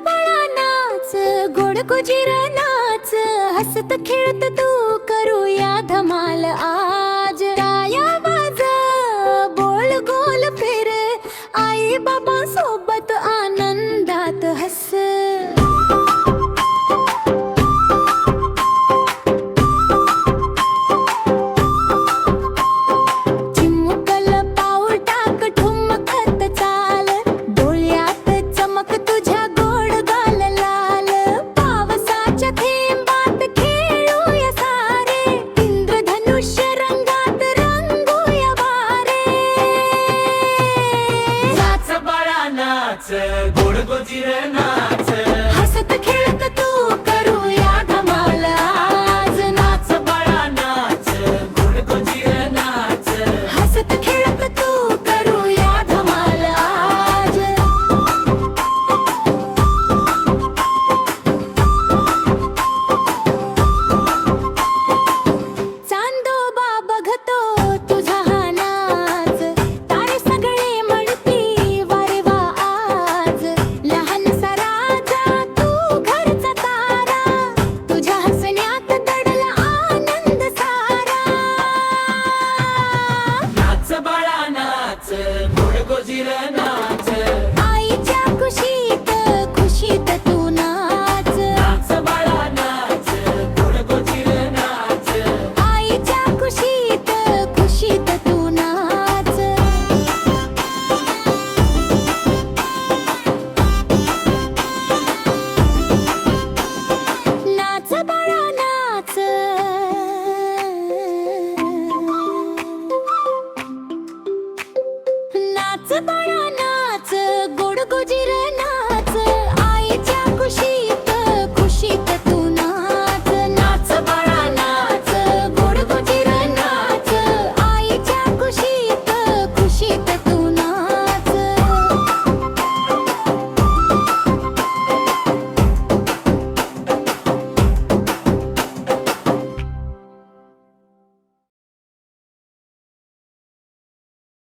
बाळा नाच, गोड गोजीर नाच, हसत खेळत तू करूया धमाल आज. टाळ्या वाज, बोल गोल फिर, आई बाबा सोबत आनंदात हस. चिमुकल पाऊल टाक, ठुमकत चाल, डोळ्यात चमक तुझ्या गोड गाल लाल. पावसाच्या थेंबात खेळूया सारे, इंद्रधनुष्य रंगात रंगूया वारे. नाच बाळा नाच, गोड गोजीर नाच, हसत खेळत तू करूया धमाल आज. नाच बाळा नाच, गोड गोजीर नाच. हसत खेळत तू करूया धमाल आज. चांदोबा बघतो तुझा हा नाच, तारे सगळे म्हणती वारे वा आज. लहानसा राजा तू घरचा तारा, तुझ्या हसण्यात दडला आनंद सारा. नाच बाळा नाच, गोड गोजीर नाच. आईच्या खुशीत खुशीत तू नाच. नाच बाळा नाच, गोड गोजीर नाच. आईच्या खुशीत खुशीत तू नाच. नाच बाळा नाच, नाच बाळा